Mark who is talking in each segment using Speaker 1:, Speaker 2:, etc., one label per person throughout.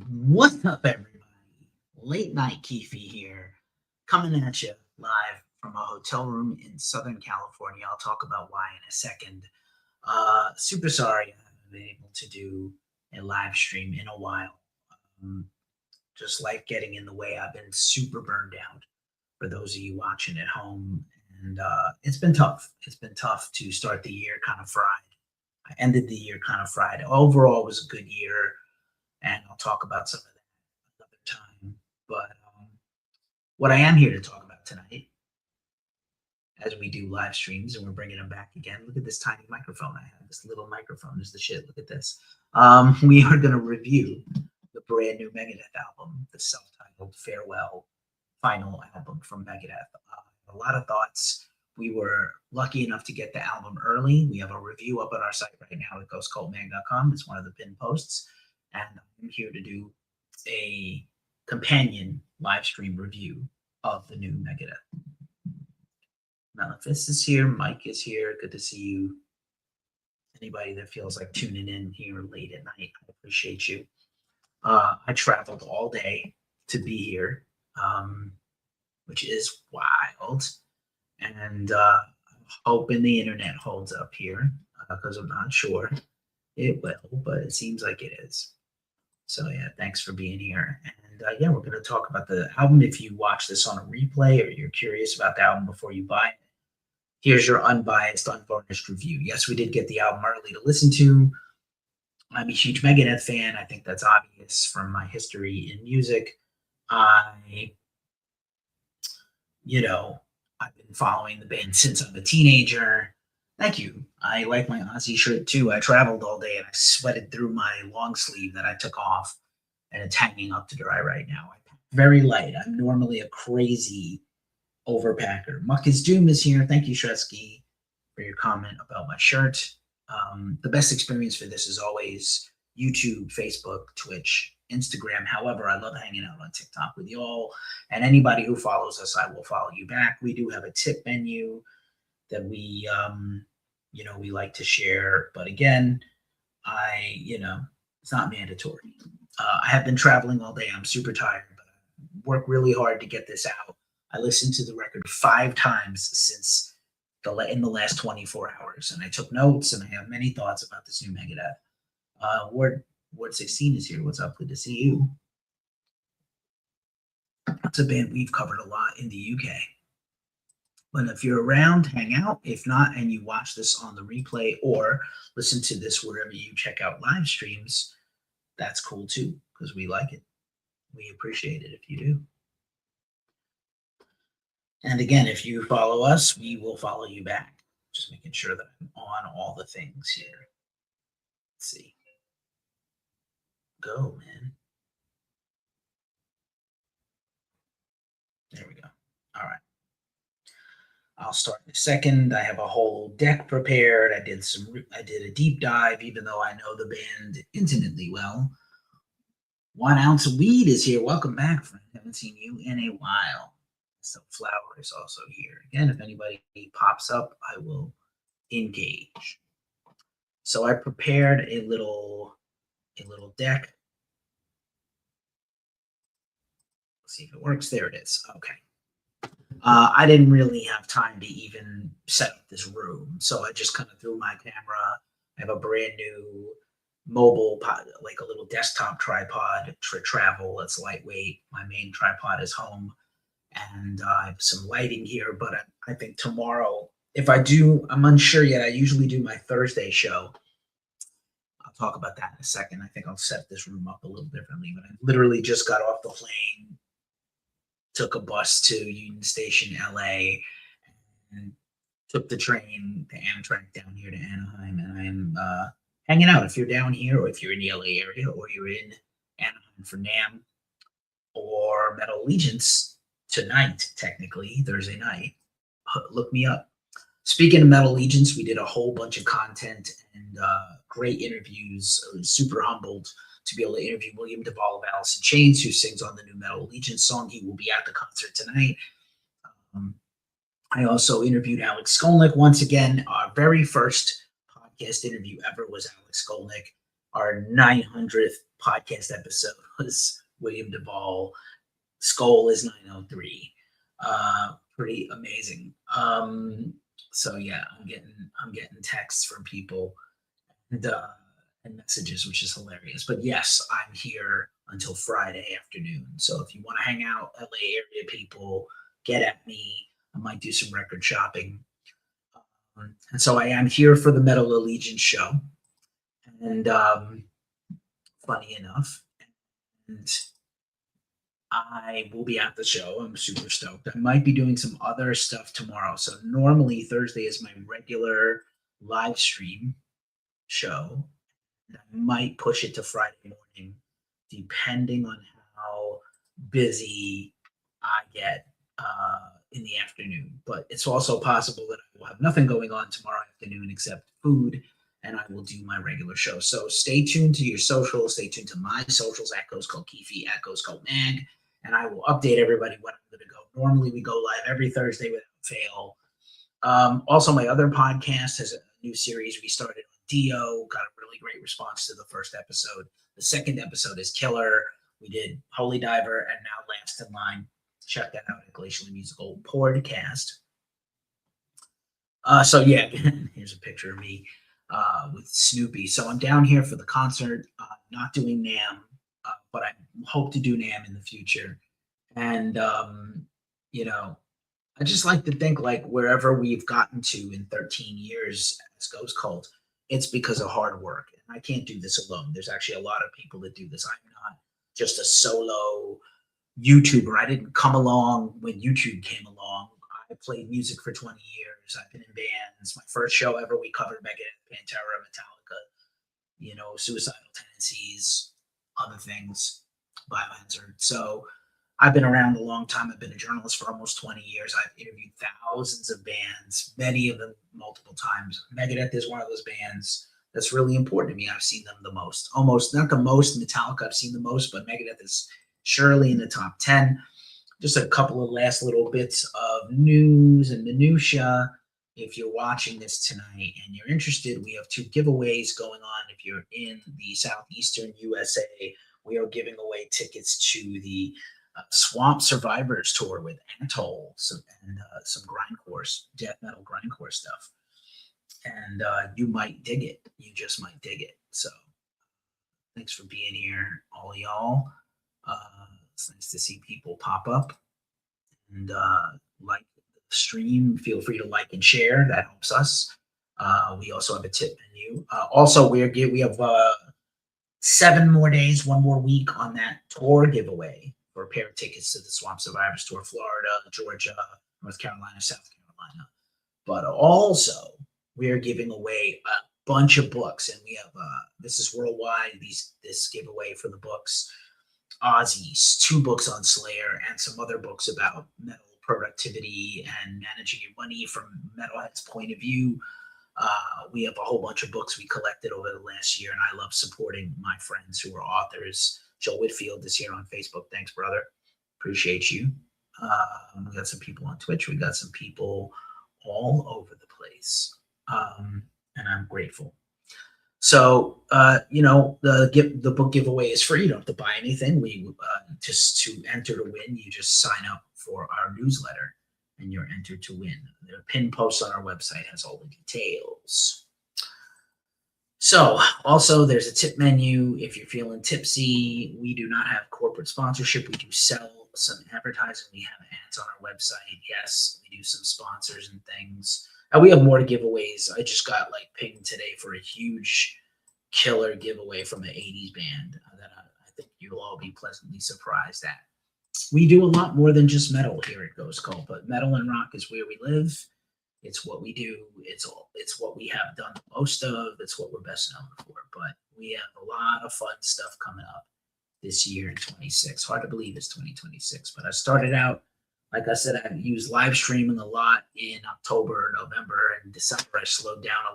Speaker 1: What's up, everybody? Late night Keefy here, coming at you live from a hotel room in Southern California. I'll talk about why in a second. Super sorry I haven't been able to do a live stream in a while. Um, just life getting in the way. I've been super burned out for those of you watching at home, and it's been tough. It's been tough to start the year kind of fried. I ended the year kind of fried. Overall, it was a good year, and I'll talk about some of that another time. But what I am here to talk about tonight, as we do live streams and we're bringing them back again, look at this tiny microphone I have. This little microphone is the shit. Look at this. We are going to review the brand new Megadeth album, the self-titled Farewell final album from Megadeth. A lot of thoughts. We were lucky enough to get the album early. We have a review up on our site right now at GhostCultMag.com. It's one of the pinned posts. And I'm here to do a companion live stream review of the new Megadeth. Malefist is here. Mike is here. Good to see you. Anybody that feels like tuning in here late at night, I appreciate you. I traveled all day to be here, which is wild. And I'm hoping the internet holds up here because I'm not sure it will, but it seems like it is. So yeah, thanks for being here. And yeah, we're going to talk about the album. If you watch this on a replay or you're curious about the album before you buy it, here's your unbiased, unvarnished review. Yes, we did get the album early to listen to. I'm a huge Megadeth fan. I think that's obvious from my history in music. I've been following the band since I'm a teenager. Thank you. I like my Aussie shirt too. I traveled all day and I sweated through my long sleeve that I took off, and it's hanging up to dry right now. I pack very light. I'm normally a crazy overpacker. Muck is Doom is here. Thank you, Shresky, for your comment about my shirt. The best experience for this is always YouTube, Facebook, Twitch, Instagram. However, I love hanging out on TikTok with y'all, and anybody who follows us, I will follow you back. We do have a tip menu that we like to share, but again, it's not mandatory. I have been traveling all day. I'm super tired, but I work really hard to get this out. I listened to the record 5 times since in the last 24 hours, and I took notes, and I have many thoughts about this new Megadeth. Ward 16 is here. What's up? Good to see you. It's a band we've covered a lot in the UK. But if you're around, hang out. If not, and you watch this on the replay or listen to this wherever you check out live streams, that's cool too, because we like it. We appreciate it if you do. And again, if you follow us, we will follow you back. Just making sure that I'm on all the things here. Let's see. Go, man. There we go. All right. I'll start in a second. I have a whole deck prepared. I did a deep dive, even though I know the band intimately well. 1 ounce of weed is here. Welcome back, friend. Haven't seen you in a while. So Flower is also here. Again, if anybody pops up, I will engage. So I prepared a little deck. Let's see if it works. There it is. Okay. I didn't really have time to even set up this room, so I just kind of threw my camera. I have a brand new mobile pod, like a little desktop tripod for travel. It's lightweight. My main tripod is home, and I have some lighting here. But I think tomorrow, if I do, I'm unsure yet. I usually do my Thursday show. I'll talk about that in a second. I think I'll set this room up a little differently. But I literally just got off the plane. Took a bus to Union Station, LA, and took the train, the Amtrak down here to Anaheim. And I am hanging out. If you're down here, or if you're in the LA area, or you're in Anaheim for NAMM or Metal Allegiance tonight, technically, Thursday night, look me up. Speaking of Metal Allegiance, we did a whole bunch of content and great interviews. I was super humbled to be able to interview William Duvall of Alice in Chains, who sings on the new Metal Allegiance song. He will be at the concert tonight. I also interviewed Alex Skolnick once again. Our very first podcast interview ever was Alex Skolnick. Our 900th podcast episode was William Duvall. Skull is 903. Pretty amazing. So yeah, I'm getting texts from people and and messages, which is hilarious. But yes, I'm here until Friday afternoon. So if you want to hang out, LA area people, get at me. I might do some record shopping. And so I am here for the Metal Allegiance show. And funny enough, and I will be at the show. I'm super stoked. I might be doing some other stuff tomorrow. So normally Thursday is my regular live stream show. And I might push it to Friday morning, depending on how busy I get in the afternoon. But it's also possible that I will have nothing going on tomorrow afternoon except food, and I will do my regular show. So stay tuned to your socials. Stay tuned to my socials at GhostCultKeefy, at GhostCultMag, and I will update everybody when I'm going to go. Normally, we go live every Thursday without fail. Also, my other podcast has a new series we started on Dio. Got a really great response to the first episode. The second episode is killer. We did Holy Diver and now Last in Line. Check that out at Glacially Musical Podcast. So yeah, here's a picture of me with Snoopy. So I'm down here for the concert, not doing NAMM, but I hope to do NAMM in the future. And you know, I just like to think like wherever we've gotten to in 13 years as Ghost Cult, it's because of hard work. And I can't do this alone. There's actually a lot of people that do this. I'm not just a solo YouTuber. I didn't come along when YouTube came along. I played music for 20 years. I've been in bands. My first show ever, we covered Megadeth, Pantera, Metallica, Suicidal Tendencies, other things, Biohazard. So I've been around a long time. I've been a journalist for almost 20 years. I've interviewed thousands of bands, many of them multiple times. Megadeth is one of those bands that's really important to me. I've seen them the most. Almost, not the most. Metallica I've seen the most, but Megadeth is surely in the top 10. Just a couple of last little bits of news and minutia. If you're watching this tonight and you're interested, we have 2 giveaways going on. If you're in the southeastern USA, we are giving away tickets to the Swamp Survivors tour with Atoll and some grindcore, death metal grindcore stuff. And you might dig it. You just might dig it. So thanks for being here, all y'all. It's nice to see people pop up and like the stream. Feel free to like and share. That helps us. We also have a tip menu. Also, we have 7 more days, 1 more week on that tour giveaway for a pair of tickets to the Swamp Survivors Tour, Florida, Georgia, North Carolina, South Carolina. But also, we are giving away a bunch of books, and we have this is worldwide. This giveaway for the books. Ozzy's 2 books on Slayer and some other books about metal productivity and managing your money from metalhead's point of view. We have a whole bunch of books we collected over the last year, and I love supporting my friends who are authors. Joe Whitfield is here on Facebook. Thanks, brother. Appreciate you. We got some people on Twitch. We got some people all over the place, and I'm grateful. So, the book giveaway is free. You don't have to buy anything. We just to enter to win, you just sign up for our newsletter, and you're entered to win. The pinned post on our website has all the details. So, also, there's a tip menu. If you're feeling tipsy, we do not have corporate sponsorship. We do sell some advertising. We have ads on our website. Yes, we do some sponsors and things. We have more giveaways. I just got pinged today for a huge killer giveaway from an 80s band that I think you'll all be pleasantly surprised at. We do a lot more than just metal here at Ghost Cult, but metal and rock is where we live. It's what we do. It's what we have done the most of. It's what we're best known for. But we have a lot of fun stuff coming up this year in 26. Hard to believe it's 2026, but I started out, like I said, I used live streaming a lot in October, November, and December. I slowed down a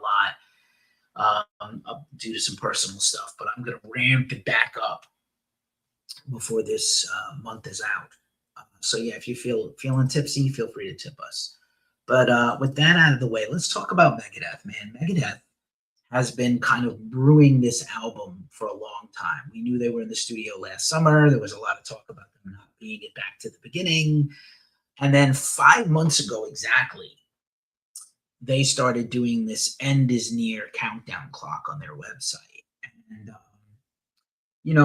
Speaker 1: lot due to some personal stuff, but I'm going to ramp it back up before this month is out. So yeah, if you feeling tipsy, feel free to tip us. But with that out of the way, let's talk about Megadeth, man. Megadeth has been kind of brewing this album for a long time. We knew they were in the studio last summer. There was a lot of talk about them not being it back to the beginning. And then 5 months ago exactly, they started doing this end is near countdown clock on their website. And,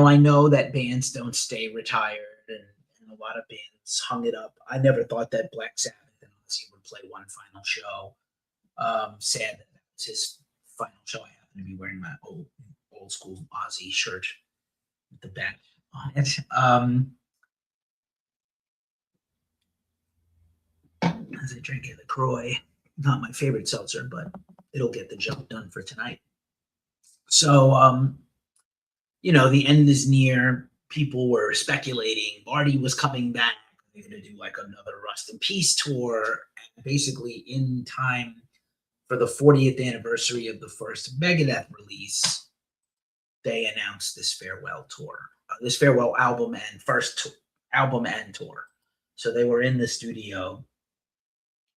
Speaker 1: I know that bands don't stay retired, and a lot of bands hung it up. I never thought that Black Sabbath and Ozzy would play one final show. Sad that was his final show. I happen to be wearing my old school Ozzy shirt with the bat on it. As I drink a LaCroix, not my favorite seltzer, but it'll get the job done for tonight. So, the end is near. People were speculating Marty was coming back. They're going to do like another Rust in Peace tour. And basically, in time for the 40th anniversary of the first Megadeth release, they announced this farewell tour, this farewell album and album and tour. So they were in the studio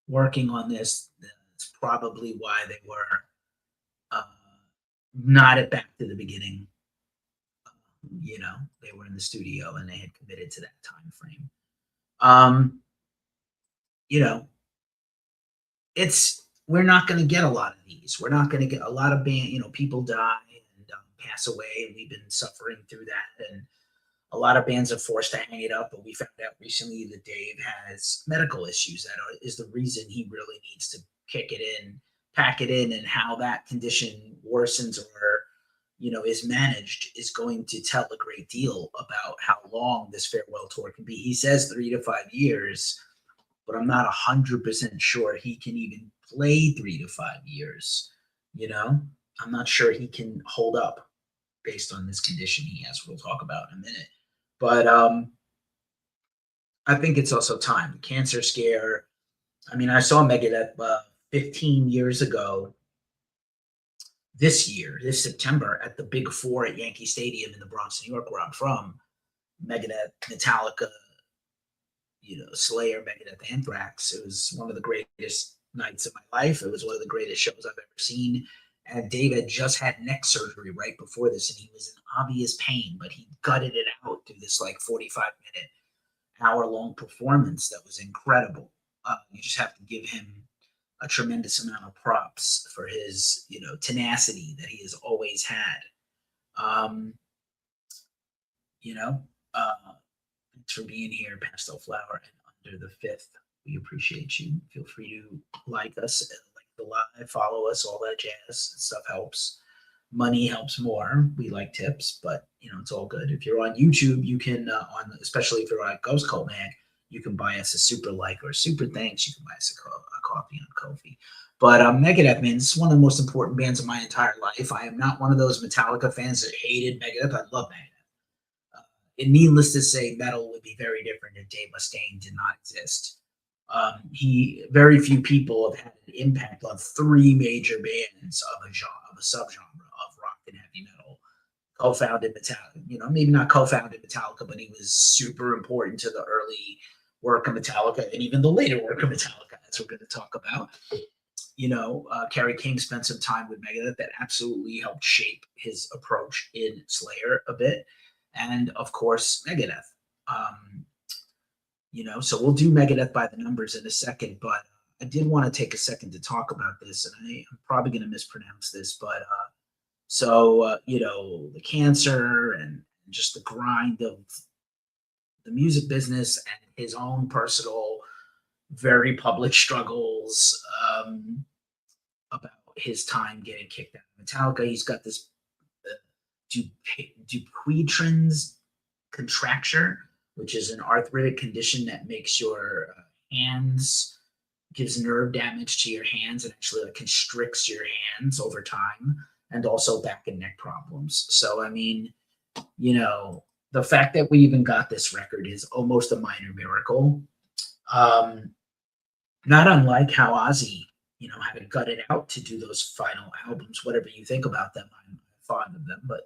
Speaker 1: working on this. That's probably why they were not at back to the beginning. They were in the studio and they had committed to that time frame. We're not going to get a lot of these. We're not going to get a lot of people die and pass away, and we've been suffering through that. And a lot of bands are forced to hang it up, but we found out recently that Dave has medical issues. That is the reason he really needs to pack it in, and how that condition worsens or is managed is going to tell a great deal about how long this farewell tour can be. He says 3 to 5 years, but I'm not 100% sure he can even play 3 to 5 years. I'm not sure he can hold up based on this condition he has. We'll talk about in a minute. But I think it's also time. Cancer scare. I mean, I saw Megadeth 15 years ago. This September, at the Big Four at Yankee Stadium in the Bronx, New York, where I'm from. Megadeth, Metallica, Slayer, Megadeth, Anthrax. It was one of the greatest nights of my life. It was one of the greatest shows I've ever seen. And Dave had just had neck surgery right before this, and he was in obvious pain, but he gutted it out through this 45-minute, hour-long performance that was incredible. You just have to give him a tremendous amount of props for his, tenacity that he has always had. Thanks for being here, Pastel Flower and Under the Fifth. We appreciate you. Feel free to like us, like the live, follow us, all that jazz. Stuff helps. Money helps more. We like tips, but it's all good. If you're on YouTube, you can especially if you're on Ghost Cult Mag, you can buy us a super like or a super thanks. You can buy us a coffee on Ko-fi. But Megadeth, man, this is one of the most important bands of my entire life. I am not one of those Metallica fans that hated Megadeth. I love Megadeth. And needless to say, metal would be very different if Dave Mustaine did not exist. Very few people have had an impact on 3 major bands of a subgenre of rock and heavy metal. Co-founded Metallica, maybe not co-founded Metallica, but he was super important to the early work of Metallica and even the later work of Metallica, as we're going to talk about. Kerry King spent some time with Megadeth that absolutely helped shape his approach in Slayer a bit. And of course, Megadeth. So we'll do Megadeth by the numbers in a second, but I did want to take a second to talk about this, and I'm probably going to mispronounce this, but the cancer and just the grind of the music business and his own personal, very public struggles about his time getting kicked out of Metallica. He's got this Dupuytren's contracture, which is an arthritic condition that makes your hands, gives nerve damage to your hands and actually constricts your hands over time, and also back and neck problems. So, I mean, the fact that we even got this record is almost a minor miracle. Not unlike how Ozzy, had to gut it out to do those final albums. Whatever you think about them, I'm fond of them, but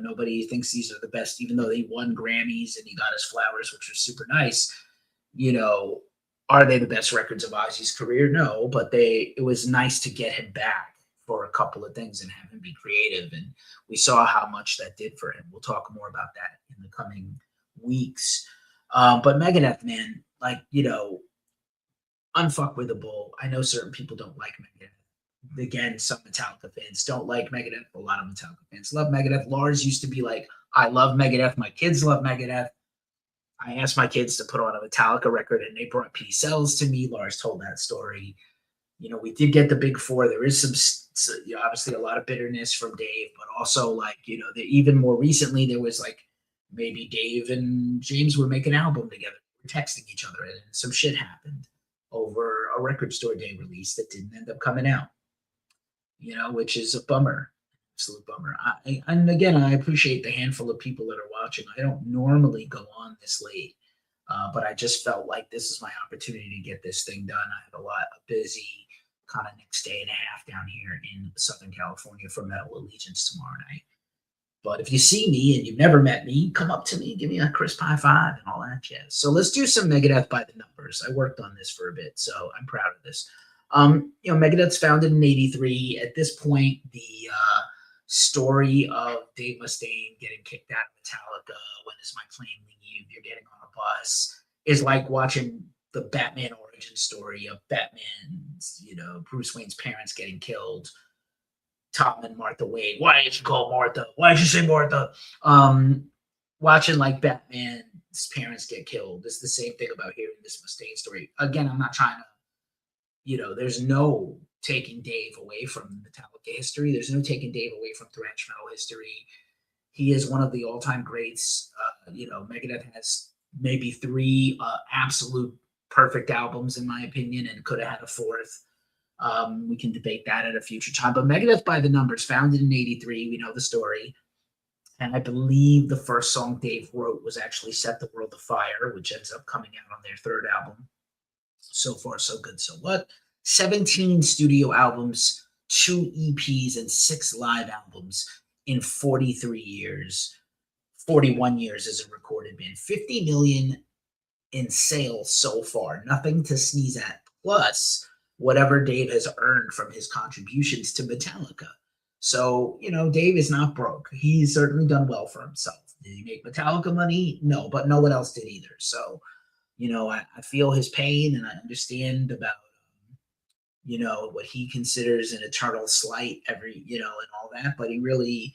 Speaker 1: nobody thinks these are the best, even though they won Grammys and he got his flowers, which was super nice. Are they the best records of Ozzy's career? No, but it was nice to get him back for a couple of things and have him be creative. And we saw how much that did for him. We'll talk more about that in the coming weeks. But Megadeth, man, like, unfuckwithable. I know certain people don't like Megadeth. Again, some Metallica fans don't like Megadeth. A lot of Metallica fans love Megadeth. Lars used to be like, I love Megadeth. My kids love Megadeth. I asked my kids to put on a Metallica record, and they brought P-Cells to me. Lars told that story. We did get the big four. There is some, obviously a lot of bitterness from Dave, but also like, even more recently, there was like maybe Dave and James were making an album together. We're texting each other, and some shit happened over a record store day release that didn't end up coming out, which is a bummer, absolute bummer. And again, I appreciate the handful of people that are watching. I don't normally go on this late, but I just felt like this is my opportunity to get this thing done. I have a lot of busy kind of next day and a half down here in Southern California for Metal Allegiance tomorrow night. But if you see me and you've never met me, come up to me, give me a crisp high five and all that jazz. So let's do some Megadeth by the numbers. I worked on this for a bit, so I'm proud of this. Megadeth's founded in '83. At this point, the story of Dave Mustaine getting kicked out of Metallica, when does my plane leave, you're getting on a bus, is like watching the Batman origin story of Batman's, Bruce Wayne's parents getting killed. Tom and Martha Wayne. Why did you call Martha? Why did you say Martha? Watching like Batman's parents get killed. It's the same thing about hearing this Mustaine story. Again, I'm not trying to, there's no taking Dave away from Metallica history. There's no taking Dave away from thrash metal history. He is one of the all-time greats. Megadeth has maybe 3 absolute perfect albums, in my opinion, and could have had a 4th. We can debate that at a future time. But Megadeth by the numbers, founded in '83. We know the story. And I believe the first song Dave wrote was actually Set the World Afire, which ends up coming out on their 3rd album. So far, so good. So what? 17 studio albums, 2 EPs, and 6 live albums in 43 years. 41 years as a recorded band. 50 million in sales so far. Nothing to sneeze at. Plus whatever Dave has earned from his contributions to Metallica. So, Dave is not broke. He's certainly done well for himself. Did he make Metallica money? No, but no one else did either. So, I feel his pain, and I understand about, what he considers an eternal slight and all that, but he really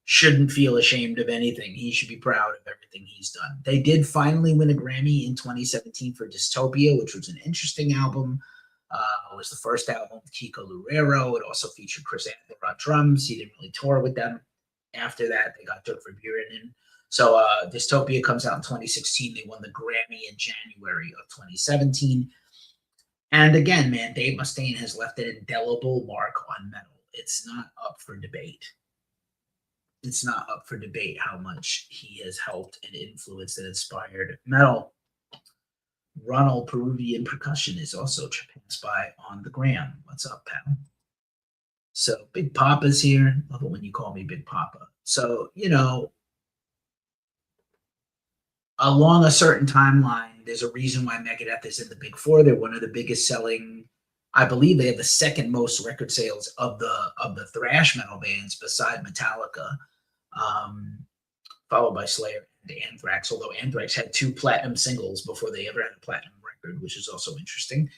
Speaker 1: shouldn't feel ashamed of anything. He should be proud of everything he's done. They did finally win a Grammy in 2017 for Dystopia, which was an interesting album. It was the first album with Kiko Loureiro. It also featured Chris Anthony on drums. He didn't really tour with them. After that, they got Dirk Verbeuren in. So Dystopia comes out in 2016. They won the Grammy in January of 2017. And again, man, Dave Mustaine has left an indelible mark on metal. It's not up for debate. It's not up for debate how much he has helped and influenced and inspired metal. Ronald Peruvian Percussion is also passed by on the gram. What's up, pal? So Big Papa's here. Love it when you call me Big Papa. So, along a certain timeline, there's a reason why Megadeth is in the Big Four. They're one of the biggest selling. I believe they have the 2nd most record sales of the thrash metal bands beside Metallica, followed by Slayer and Anthrax, although Anthrax had 2 platinum singles before they ever had a platinum record, which is also interesting.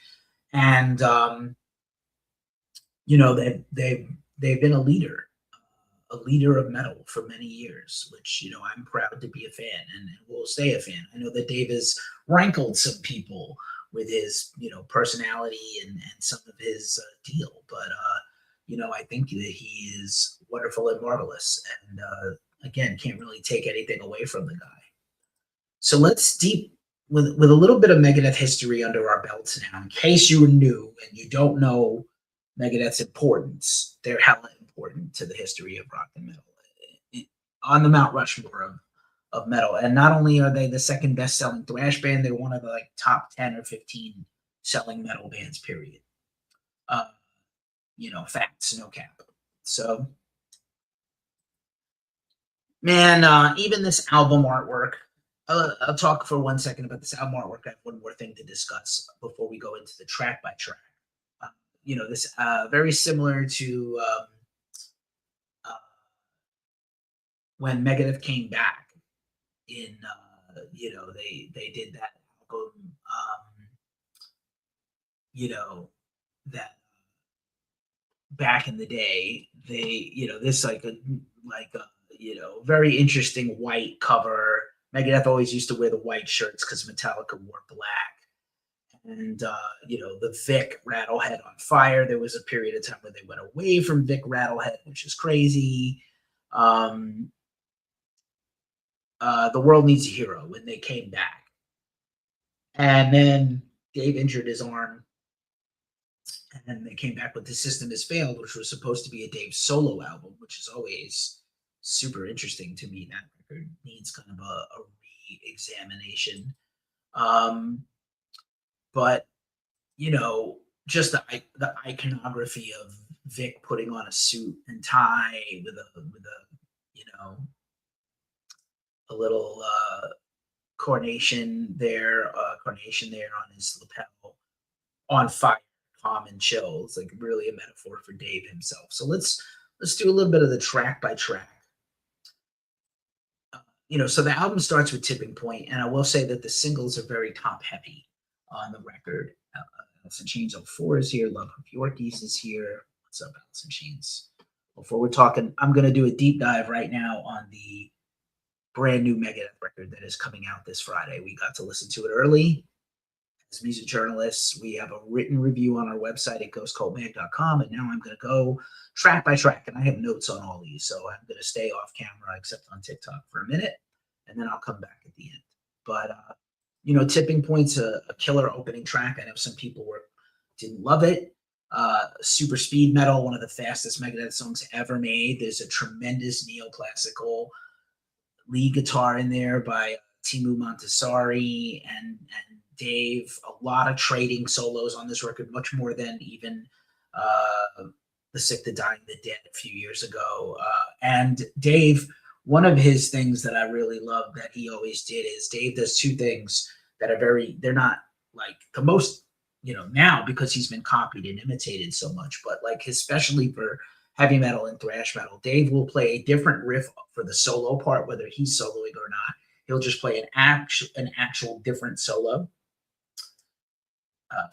Speaker 1: And they've been a leader of metal for many years, which I'm proud to be a fan and will stay a fan. I know that Dave has rankled some people with his personality and some of his deal, but I think that he is wonderful and marvelous, and again, can't really take anything away from the guy. So let's with a little bit of Megadeth history under our belts now, in case you were new and you don't know Megadeth's importance. They're hella important to the history of rock and metal, on the Mount Rushmore of metal. And not only are they the 2nd best-selling thrash band, they're one of the top 10 or 15 selling metal bands, period. Facts, no cap. So, man, even this album artwork, I'll talk for 1 second about this album artwork. I have one more thing to discuss before we go into the track by track. this very similar to uh, when Megadeth came back in, they did that album, you know, that back in the day, this like a, very interesting white cover. Megadeth always used to wear the white shirts because Metallica wore black. And the Vic Rattlehead on Fire. There was a period of time where they went away from Vic Rattlehead, which is crazy. Um, the World Needs a Hero when they came back, and then Dave injured his arm, and they came back with The System Has Failed, which was supposed to be a Dave solo album, which is always super interesting to me. That record needs kind of a re-examination. But just the iconography of Vic putting on a suit and tie with a a little coronation there on his lapel, on fire, calm and chill. It's like really a metaphor for Dave himself. So let's do a little bit of the track by track. So the album starts with Tipping Point, and I will say that the singles are very top heavy on the record. Alice in Chains 04 is here. Love of Yorkies is here. What's up, Alice in Chains? Before we're talking, I'm going to do a deep dive right now on the brand new Megadeth record that is coming out this Friday. We got to listen to it early. As music journalists, we have a written review on our website at GhostCultMag.com, and now I'm going to go track by track, and I have notes on all these, so I'm going to stay off camera except on TikTok for a minute, and then I'll come back at the end. But Tipping Point's a killer opening track. I know some people didn't love it. Super speed metal, one of the fastest Megadeth songs ever made. There's a tremendous neoclassical lead guitar in there by Timu Montessori and Dave. A lot of trading solos on this record, much more than even The Sick, the Dying, the Dead a few years ago. And Dave, one of his things that I really love that he always did is Dave does two things that they're not like the most, now because he's been copied and imitated so much, but like especially for heavy metal and thrash metal, Dave will play a different riff for the solo part, whether he's soloing or not. He'll just play an actual different solo.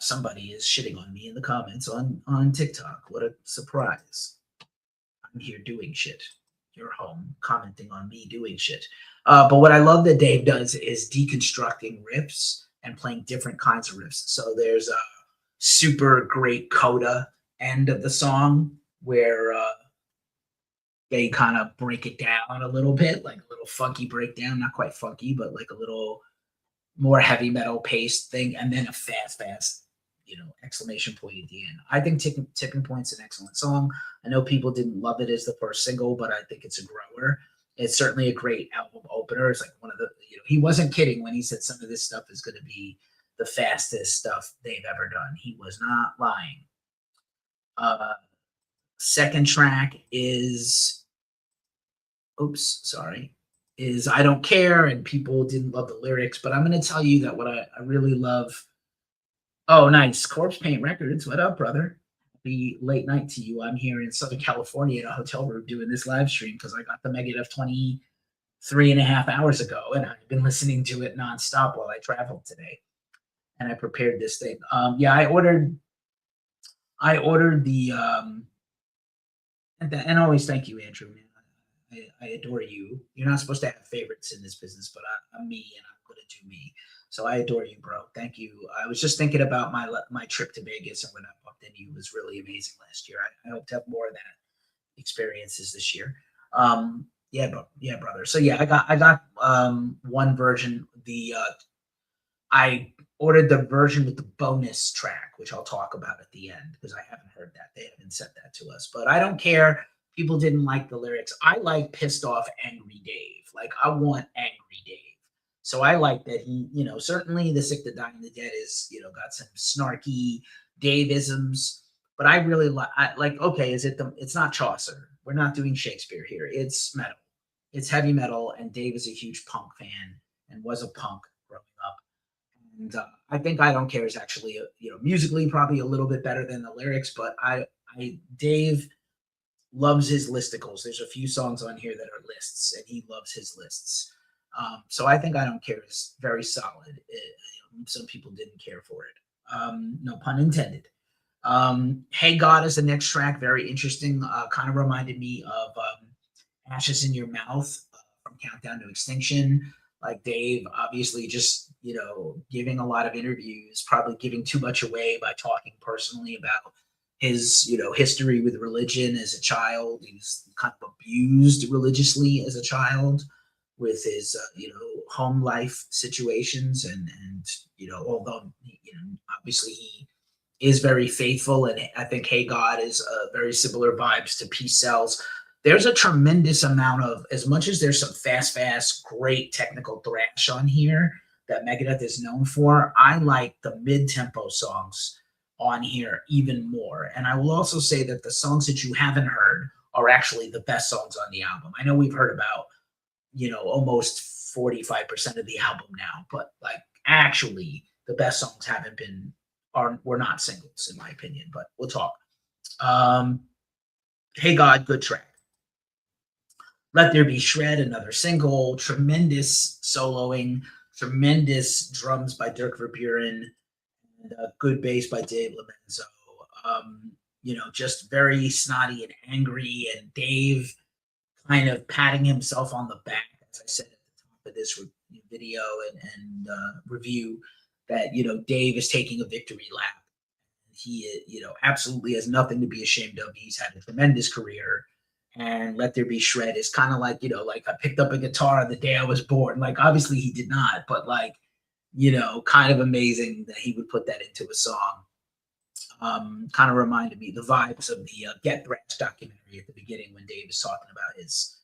Speaker 1: Somebody is shitting on me in the comments on TikTok. What a surprise. I'm here doing shit. You're home commenting on me doing shit. But what I love that Dave does is deconstructing riffs and playing different kinds of riffs. So there's a super great coda end of the song where they kind of break it down a little bit, like a little funky breakdown, not quite funky, but like a little more heavy metal paced thing, and then a fast, exclamation point at the end. I think Tipping Point's an excellent song. I know people didn't love it as the first single, but I think it's a grower. It's certainly a great album opener. It's like one of the, he wasn't kidding when he said some of this stuff is going to be the fastest stuff they've ever done. He was not lying. Second track is I Don't Care, and people didn't love the lyrics, but I'm going to tell you that what I really love. Oh, nice. Corpse Paint Records. What up, brother? Happy late night to you. I'm here in Southern California in a hotel room doing this live stream because I got the Megadeth 23.5 hours ago, and I've been listening to it nonstop while I traveled today. And I prepared this thing. I ordered the and always thank you, Andrew, man. I adore you. You're not supposed to have favorites in this business, but I'm me, and I'm going to do me. So I adore you, bro. Thank you. I was just thinking about my trip to Vegas, and when I bumped into you, it was really amazing last year. I hope to have more of that experiences this year. Yeah, brother. So yeah, I got one version. I ordered the version with the bonus track, which I'll talk about at the end because I haven't heard that. They haven't sent that to us, but I don't care. People didn't like the lyrics. I like pissed off, angry Dave. Like I want angry Dave. So I like that he, certainly The Sick, the Dying, the Dead is, got some snarky Dave-isms, but I really like, okay, it's not Chaucer. We're not doing Shakespeare here. It's metal. It's heavy metal, and Dave is a huge punk fan and was a punk growing up. And I think I Don't Care is actually, musically probably a little bit better than the lyrics, but Dave loves his listicles. There's a few songs on here that are lists, and he loves his lists. So I think I Don't Care is very solid. Some people didn't care for it. No pun intended. Hey God is the next track. Very interesting. Kind of reminded me of Ashes in Your Mouth from Countdown to Extinction. Like Dave, obviously, just giving a lot of interviews, probably giving too much away by talking personally about his history with religion as a child. He was kind of abused religiously as a child with his home life situations, and although obviously he is very faithful, and I think Hey God is very similar vibes to Peace Sells. There's a tremendous amount of, as much as there's some fast, great technical thrash on here that Megadeth is known for, I like the mid-tempo songs on here even more. And I will also say that the songs that you haven't heard are actually the best songs on the album. I know we've heard about, almost 45% of the album now, but like actually the best songs were not singles in my opinion, but we'll talk. Hey God, good track. Let There Be Shred, another single, tremendous soloing, tremendous drums by Dirk Verburen, and good bass by Dave Lomenzo. Just very snotty and angry, and Dave kind of patting himself on the back, as I said at the top of this video and review, that Dave is taking a victory lap. He absolutely has nothing to be ashamed of. He's had a tremendous career, and Let There Be Shred is kind of like like I picked up a guitar the day I was born. Like obviously he did not, but like kind of amazing that he would put that into a song. Kind of reminded me the vibes of the Get Thrash documentary at the beginning when Dave is talking about his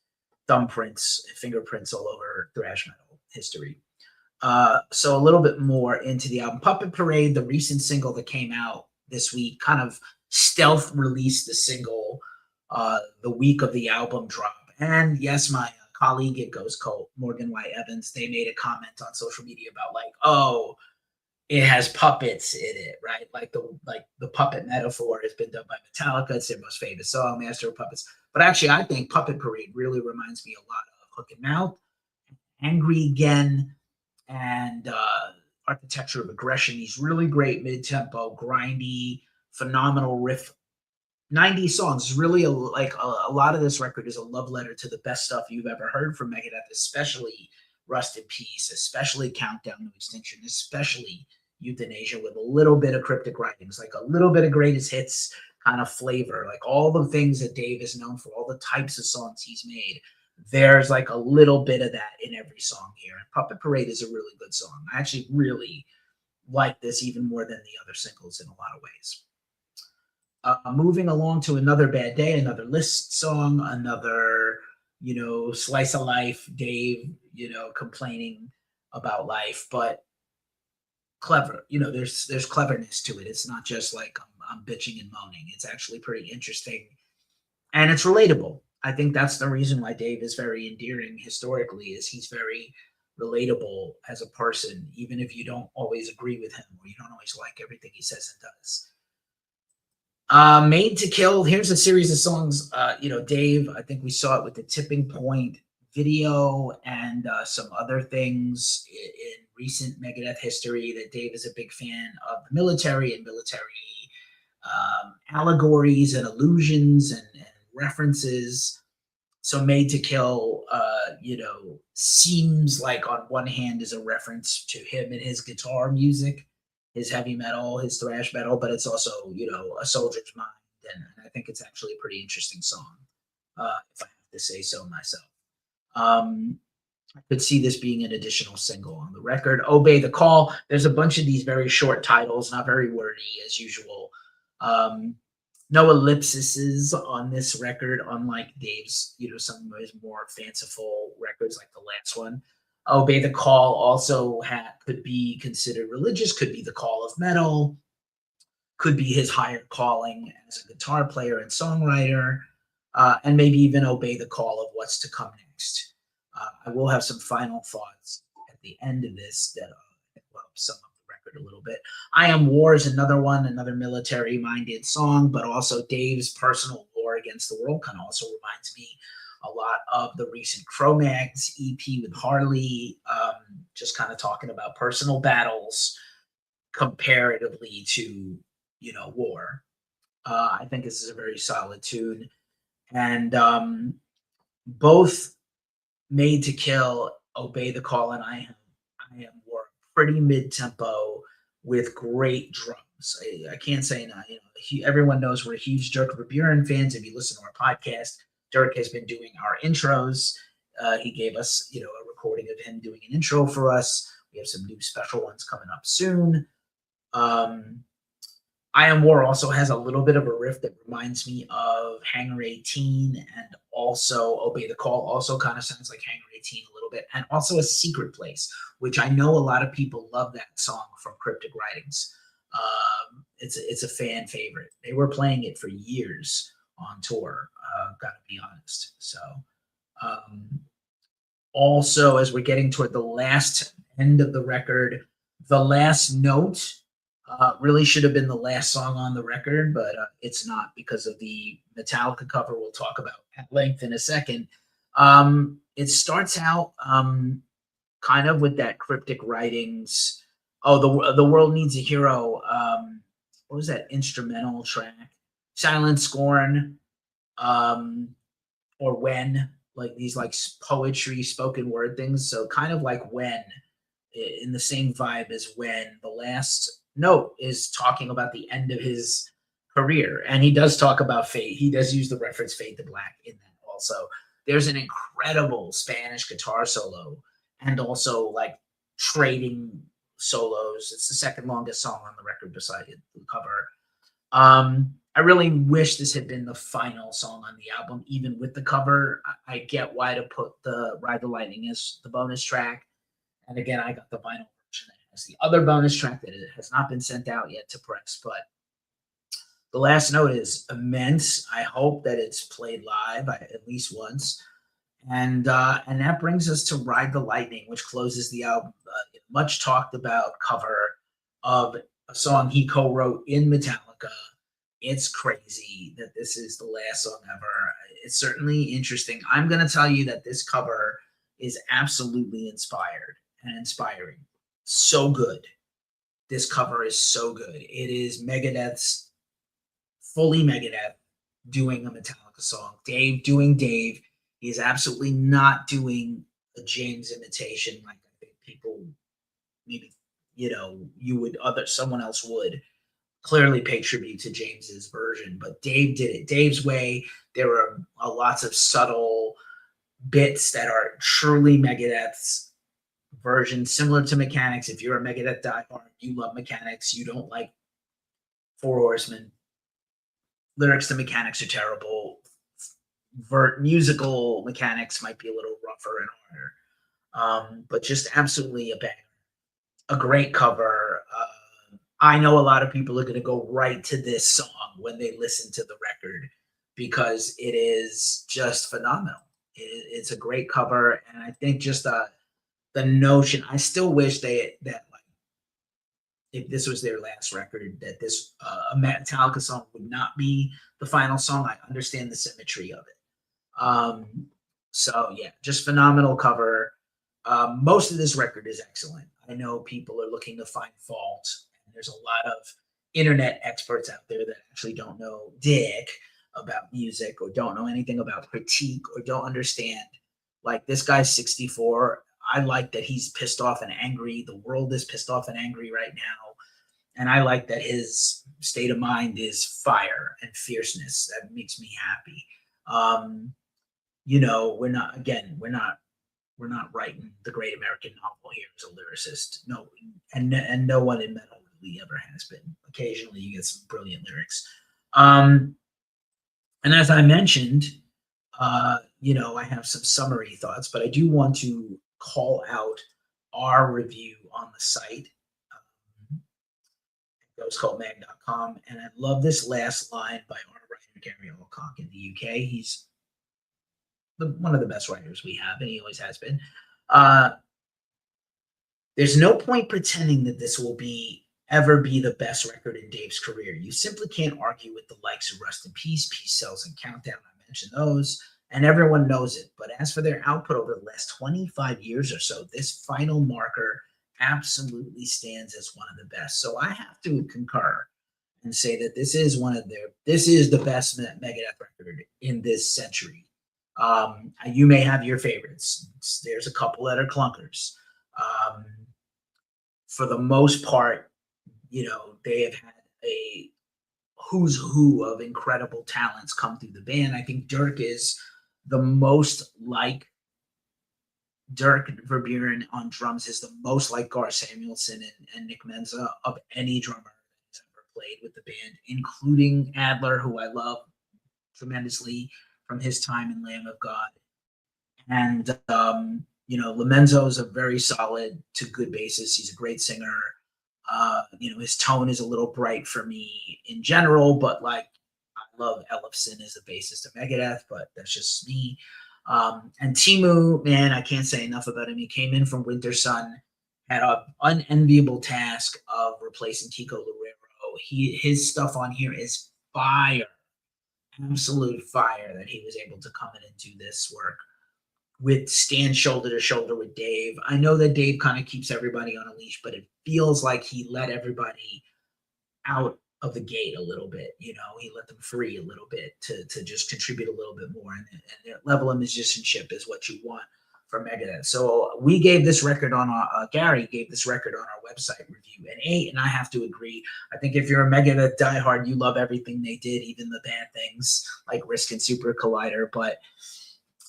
Speaker 1: thumbprints, fingerprints all over thrash metal history. So a little bit more into the album. Puppet Parade, the recent single that came out this week, kind of stealth released the single the week of the album drop. And yes, my colleague at Ghost Cult, Morgan Y. Evans, they made a comment on social media about like, oh, it has puppets in it, right? Like the puppet metaphor has been done by Metallica. It's their most famous song, Master of Puppets. But actually, I think Puppet Parade really reminds me a lot of Hook and Mouth, Angry Again, and Architecture of Aggression. These really great mid-tempo, grindy, phenomenal riff. 90 songs. Really, a lot of this record is a love letter to the best stuff you've ever heard from Megadeth, especially Rust in Peace, especially Countdown to Extinction, especially Euthanasia, with a little bit of cryptic writings, like a little bit of greatest hits kind of flavor, like all the things that Dave is known for, all the types of songs he's made. There's like a little bit of that in every song here. And Puppet Parade is a really good song. I actually really like this even more than the other singles in a lot of ways. Moving along to Another Bad Day, another List song, another, slice of life, Dave, complaining about life, but clever. There's cleverness to it. It's not just like I'm bitching and moaning. It's actually pretty interesting, and it's relatable. I think that's the reason why Dave is very endearing historically, is he's very relatable as a person, even if you don't always agree with him or you don't always like everything he says and does. Made to Kill, here's a series of songs. Dave, I think we saw it with the Tipping Point video and some other things in recent Megadeth history, that Dave is a big fan of the military and military allegories and allusions and references. So Made to Kill, seems like on one hand is a reference to him and his guitar music, his heavy metal, his thrash metal, but it's also, a soldier's mind. And I think it's actually a pretty interesting song, if I have to say so myself. I could see this being an additional single on the record. Obey the Call. There's a bunch of these very short titles, not very wordy as usual. No ellipses on this record, unlike Dave's, some of his more fanciful records like the last one. Obey the Call also could be considered religious, could be the call of metal, could be his higher calling as a guitar player and songwriter, and maybe even obey the call of what's to come next. I will have some final thoughts at the end of this that will help sum up the record a little bit. I Am War is another one, another military-minded song, but also Dave's personal war against the world kind of also reminds me a lot of the recent Cro-Mags EP with Harley, just kind of talking about personal battles comparatively to, war. I think this is a very solid tune. And both Made to Kill, Obey the Call, and I Am War, pretty mid-tempo with great drums. I can't say enough. Everyone knows we're huge Dirk Verbeuren fans. If you listen to our podcast, Dirk has been doing our intros. He gave us, a recording of him doing an intro for us. We have some new special ones coming up soon. I Am War also has a little bit of a riff that reminds me of Hangar 18, and also Obey the Call also kind of sounds like Hangar 18 a little bit, and also A Secret Place, which I know a lot of people love that song from Cryptic Writings. It's a fan favorite. They were playing it for years on tour, gotta be honest. So also, as we're getting toward the last end of the record, The Last Note really should have been the last song on the record, but it's not because of the Metallica cover we'll talk about at length in a second. It starts out kind of with that Cryptic Writings. Oh, the World Needs a Hero. What was that instrumental track? Silent Scorn, or When, like these like poetry, spoken word things. So kind of like When, in the same vibe as When. The Last Note is talking about the end of his career, and he does talk about fate. He does use the reference Fade to Black in that also. There's an incredible Spanish guitar solo, and also like trading solos. It's the second longest song on the record beside the cover. I really wish this had been the final song on the album, even with the cover. I get why to put the Ride the Lightning as the bonus track. And again, I got the vinyl version that has the other bonus track that has not been sent out yet to press. But The Last Note is immense. I hope that it's played live at least once. And that brings us to Ride the Lightning, which closes the album. Much talked about cover of a song he co-wrote in Metallica. It's crazy that this is the last song ever. It's certainly interesting. I'm going to tell you that this cover is absolutely inspired and inspiring. So good. This cover is so good. It is Megadeth's, fully Megadeth, doing a Metallica song. Dave doing Dave. He's absolutely not doing a James imitation like I think people maybe, someone else would clearly pay tribute to James's version, but Dave did it Dave's way. There are lots of subtle bits that are truly Megadeth's version, similar to Mechanics. If you're a Megadeth diehard, you love Mechanics, you don't like Four Horsemen. Lyrics to Mechanics are terrible. Musical Mechanics might be a little rougher and harder, but just absolutely a banger. A great cover. I know a lot of people are going to go right to this song when they listen to the record because it is just phenomenal. It's a great cover, and I think just the notion. I still wish that like if this was their last record, that this a Metallica song would not be the final song. I understand the symmetry of it. So yeah, just phenomenal cover. Most of this record is excellent. I know people are looking to find fault, and there's a lot of internet experts out there that actually don't know dick about music or don't know anything about critique or don't understand. Like this guy's 64. I like that he's pissed off and angry. The world is pissed off and angry right now. And I like that his state of mind is fire and fierceness. That makes me happy. We're not writing the great American novel here as a lyricist. No, and no one in metal really ever has been. Occasionally you get some brilliant lyrics. And as I mentioned, I have some summary thoughts, but I do want to call out our review on the site, GhostCultMag.com, and I love this last line by our writer Gary Alcock in the UK. He's one of the best writers we have, and he always has been. There's no point pretending that this will be ever be the best record in Dave's career. You simply can't argue with the likes of Rest in Peace, Peace Cells, and Countdown. I mentioned those, and everyone knows it. But as for their output over the last 25 years or so, this final marker absolutely stands as one of the best. So I have to concur and say that this is the best Megadeth record in this century. You may have your favorites. There's a couple that are clunkers. For the most part, they have had a who's who of incredible talents come through the band. I think Dirk is the most like Dirk Verbeuren on drums is the most like Gar Samuelson and Nick Menza of any drummer that's ever played with the band, including Adler, who I love tremendously from his time in Lamb of God. And Lomenzo is a very solid to good bassist. He's a great singer. His tone is a little bright for me in general, but like I love Ellefson as a bassist of Megadeth, but that's just me. And Timu, man, I can't say enough about him. He came in from Winter Sun, had an unenviable task of replacing Kiko Loureiro. His stuff on here is fire, absolute fire that he was able to come in and do this work stand shoulder to shoulder with Dave. I know that Dave kind of keeps everybody on a leash, but it feels like he let everybody out of the gate a little bit. He let them free a little bit to just contribute a little bit more. And their level of musicianship is what you want from Megadeth. So we gave this record on Gary gave this record on our website review an 8, and I have to agree. I think if you're a Megadeth diehard, you love everything they did, even the bad things like Risk and Super Collider. But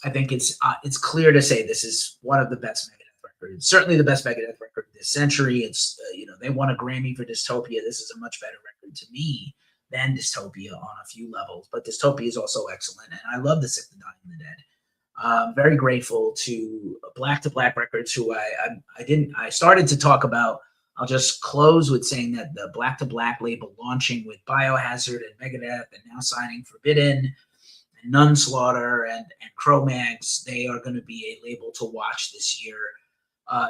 Speaker 1: I think it's clear to say this is one of the best Megadeth records, certainly the best Megadeth record this century. It's they won a Grammy for Dystopia. This is a much better record to me than Dystopia on a few levels, but Dystopia is also excellent, and I love The Sick, the Dying, and the Dead. Very grateful to Black Records, who I started to talk about. I'll just close with saying that the Black to Black label launching with Biohazard and Megadeth, and now signing Forbidden and Nunslaughter and Cro-Mags, they are going to be a label to watch this year.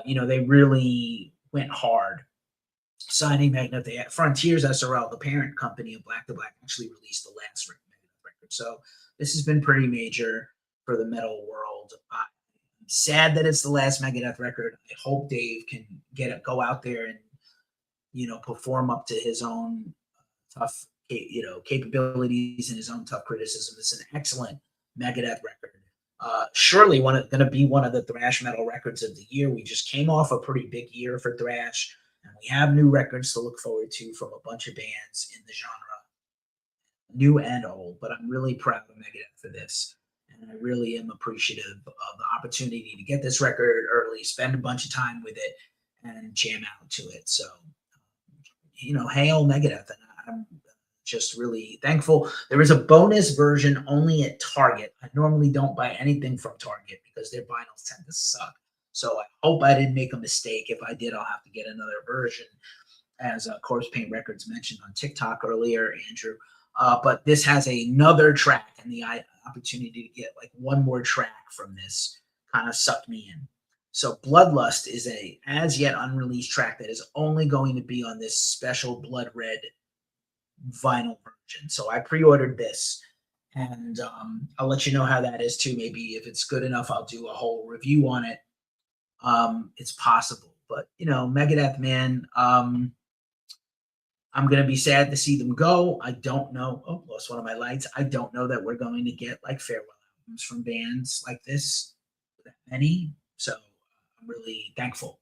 Speaker 1: They really went hard signing Megadeth. They had Frontiers SRL, the parent company of Black to Black, actually released the last Megadeth record. So this has been pretty major for the metal world. I'm sad that it's the last Megadeth record. I hope Dave can go out there and perform up to his own tough capabilities and his own tough criticism. It's an excellent Megadeth record. Surely going to be one of the thrash metal records of the year. We just came off a pretty big year for thrash, and we have new records to look forward to from a bunch of bands in the genre, new and old. But I'm really proud of Megadeth for this, and I really am appreciative of the opportunity to get this record early, spend a bunch of time with it, and jam out to it. So, hail Megadeth, and I'm just really thankful. There is a bonus version only at Target. I normally don't buy anything from Target because their vinyls tend to suck. So I hope I didn't make a mistake. If I did, I'll have to get another version, as Corpse Paint Records mentioned on TikTok earlier, Andrew. But this has another track, and the opportunity to get like one more track from this kind of sucked me in. So Bloodlust is a as yet unreleased track that is only going to be on this special Blood Red vinyl version. So I pre-ordered this, and I'll let you know how that is too. Maybe if it's good enough, I'll do a whole review on it. It's possible, but Megadeth, man, I'm gonna be sad to see them go. I don't know. Oh, lost one of my lights. I don't know that we're going to get like farewell albums from bands like this, that many. So I'm really thankful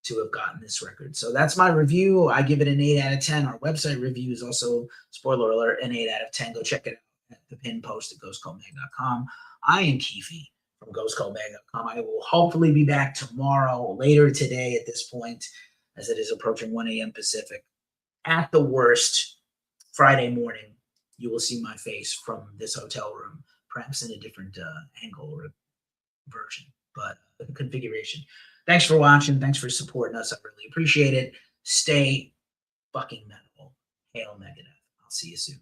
Speaker 1: to have gotten this record. So that's my review. I give it an 8 out of 10. Our website review is also, spoiler alert, an 8 out of 10. Go check it out at the pin post at GhostCultMag.com. I am Keefy from GhostCultMag.com. I will hopefully be back tomorrow, later today at this point, as it is approaching 1 a.m. Pacific. At the worst, Friday morning, you will see my face from this hotel room, perhaps in a different angle or version, but configuration. Thanks for watching. Thanks for supporting us. I really appreciate it. Stay fucking metal. Hail Megadeth. I'll see you soon.